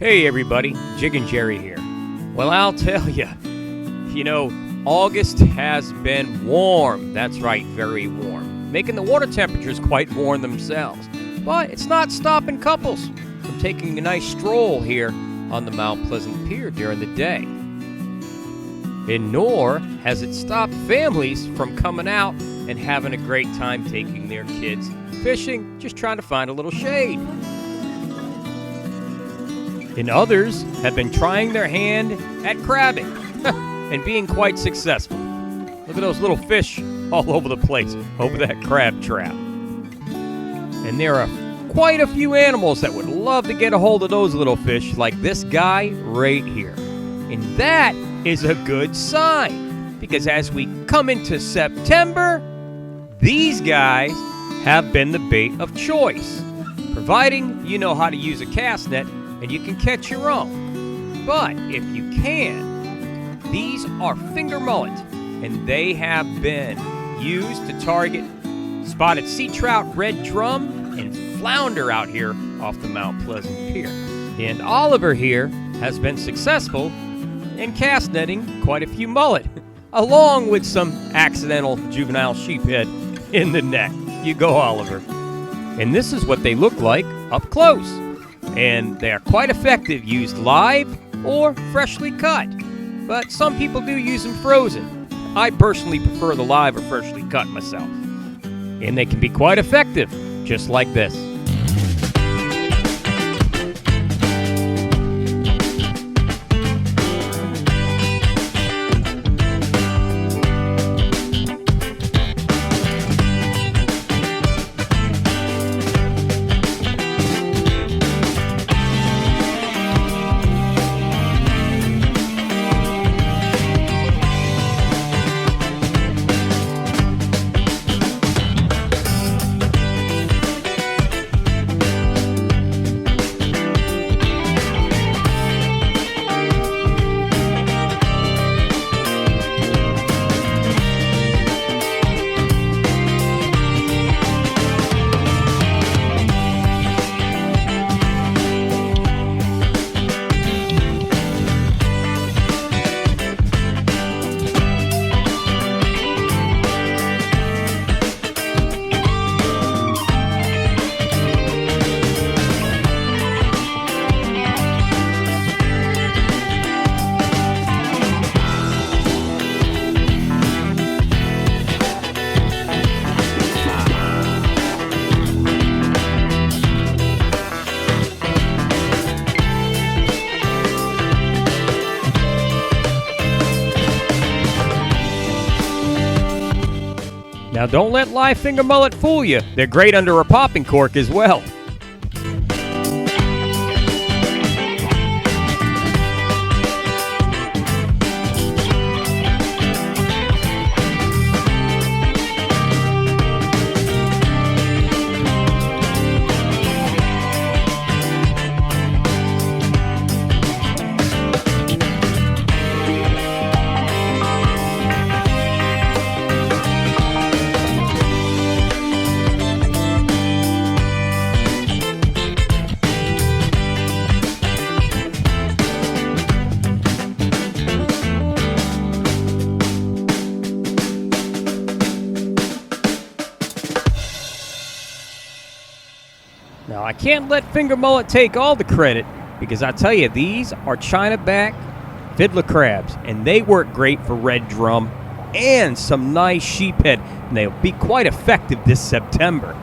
Hey everybody, Jiggin Jerry here. Well, I'll tell you, August has been warm. That's right, very warm, making the water temperatures quite warm themselves. But it's not stopping couples from taking a nice stroll here on the Mount Pleasant Pier during the day. And nor has it stopped families from coming out and having a great time taking their kids fishing, just trying to find a little shade. And others have been trying their hand at crabbing and being quite successful. Look at those little fish all over the place, over that crab trap. And there are quite a few animals that would love to get a hold of those little fish, like this guy right here. And that is a good sign, because as we come into September, these guys have been the bait of choice, providing you know how to use a cast net and you can catch your own. But if you can, these are finger mullet, and they have been used to target spotted Seatrout, red drum, and flounder out here off the Mount Pleasant Pier. And Oliver here has been successful in cast netting quite a few mullet, along with some accidental juvenile sheephead in the net. You go, Oliver. And this is what they look like up close. And they are quite effective used live or freshly cut. But some people do use them frozen. I personally prefer the live or freshly cut myself. And they can be quite effective, just like this. Now don't let live finger mullet fool you. They're great under a popping cork as well. Now, I can't let finger mullet take all the credit, because I tell you, these are China back fiddler crabs, and they work great for red drum and some nice sheephead, and they'll be quite effective this September.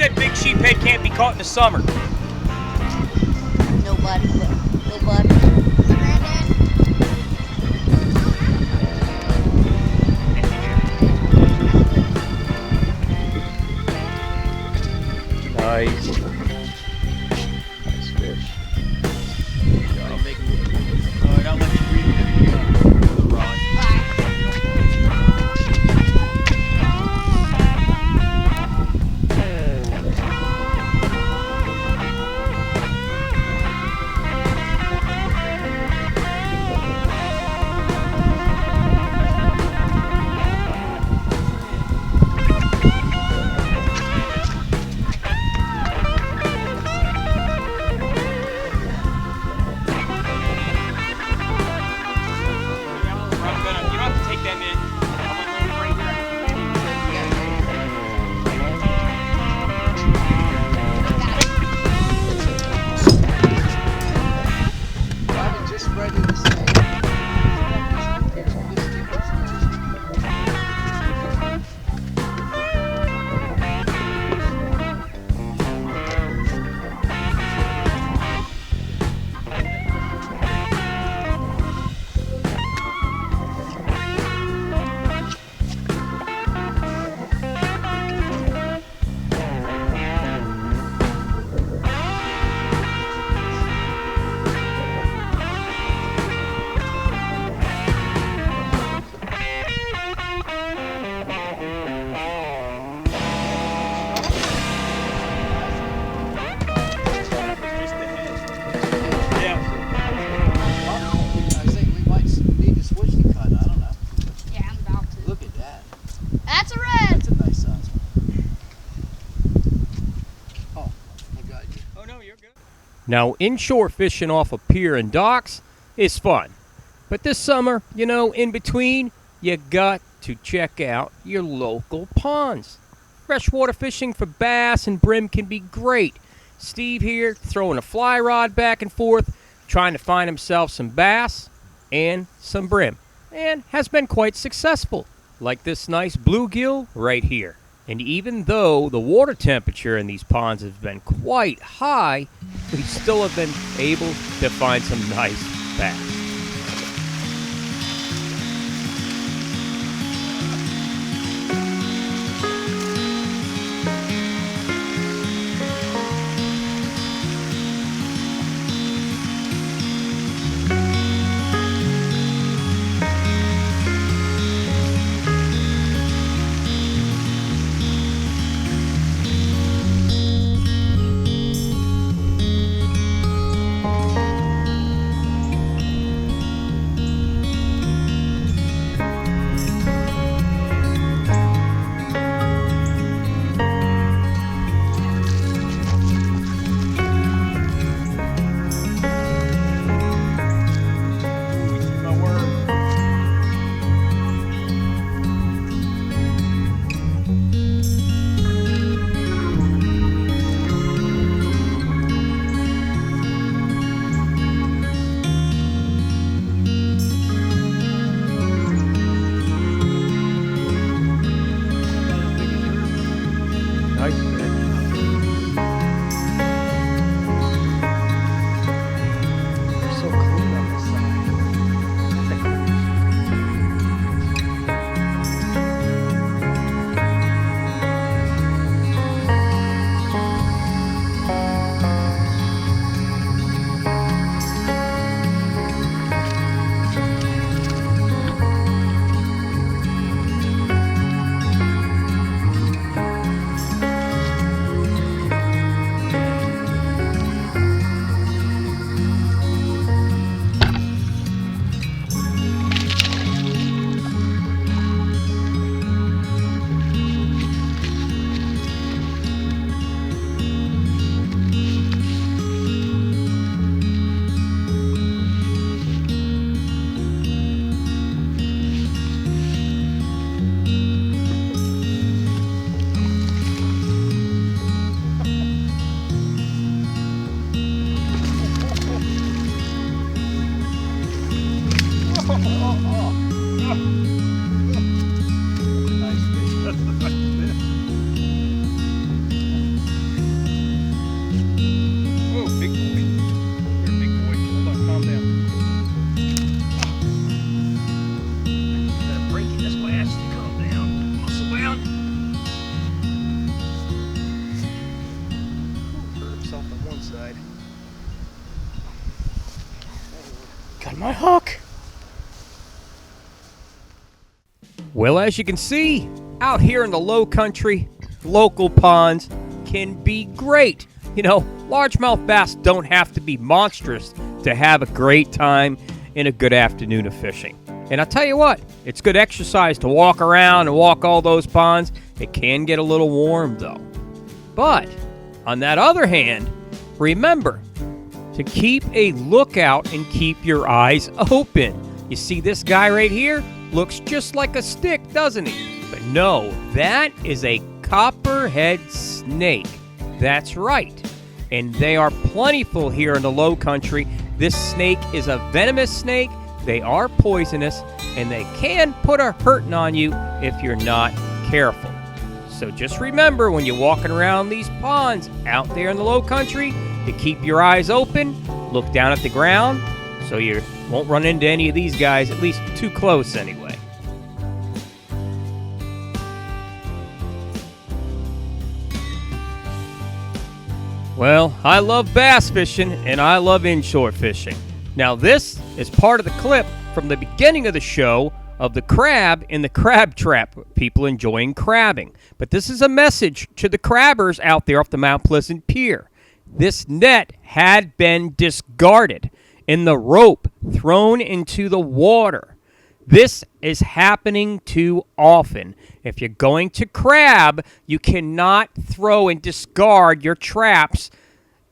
said big sheephead can't be caught in the summer? Nobody. Nobody. Nice. Nice fish. Alright, I'll let you read the rod. Now, inshore fishing off a pier and docks is fun. But this summer, you know, in between, you got to check out your local ponds. Freshwater fishing for bass and brim can be great. Steve here throwing a fly rod back and forth, trying to find himself some bass and some brim, and has been quite successful, like this nice bluegill right here. And even though the water temperature in these ponds has been quite high, we still have been able to find some nice bass. my hook. Well, as you can see, out here in the low country, local ponds can be great. You know, largemouth bass don't have to be monstrous to have a great time and a good afternoon of fishing. And I'll tell you what, it's good exercise to walk around and walk all those ponds. It can get a little warm, though. But, on that other hand, remember to keep a lookout and keep your eyes open. You see this guy right here? Looks just like a stick, doesn't he? But no, that is a copperhead snake. That's right. And they are plentiful here in the low country. This snake is a venomous snake. They are poisonous, and they can put a hurting on you if you're not careful. So just remember when you're walking around these ponds out there in the low country to keep your eyes open, look down at the ground so you won't run into any of these guys, at least too close anyway. Well, I love bass fishing and I love inshore fishing. Now this is part of the clip from the beginning of the show of the crab in the crab trap, people enjoying crabbing. But this is a message to the crabbers out there off the Mount Pleasant Pier. This net had been discarded and the rope thrown into the water. This is happening too often. If you're going to crab, you cannot throw and discard your traps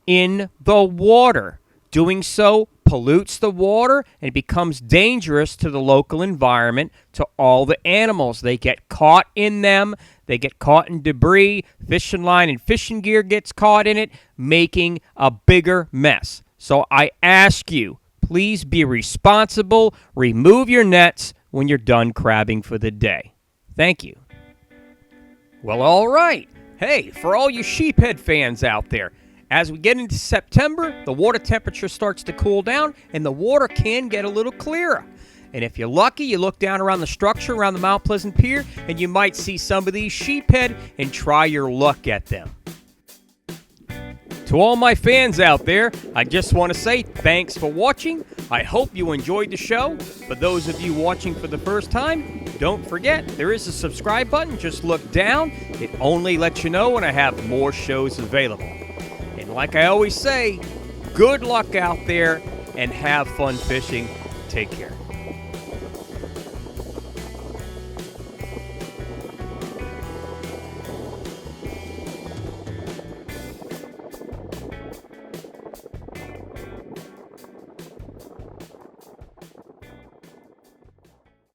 in the water. Doing so pollutes the water and becomes dangerous to the local environment, to all the animals. They get caught in them. They get caught in debris. Fishing line and fishing gear gets caught in it, making a bigger mess. So I ask you, please be responsible. Remove your nets when you're done crabbing for the day. Thank you. Well, all right. Hey, for all you sheephead fans out there, as we get into September, the water temperature starts to cool down and the water can get a little clearer. And if you're lucky, you look down around the structure around the Mount Pleasant Pier and you might see some of these sheephead and try your luck at them. To all my fans out there, I just want to say thanks for watching. I hope you enjoyed the show. For those of you watching for the first time, don't forget there is a subscribe button. Just look down. It only lets you know when I have more shows available. And like I always say, good luck out there and have fun fishing. Take care.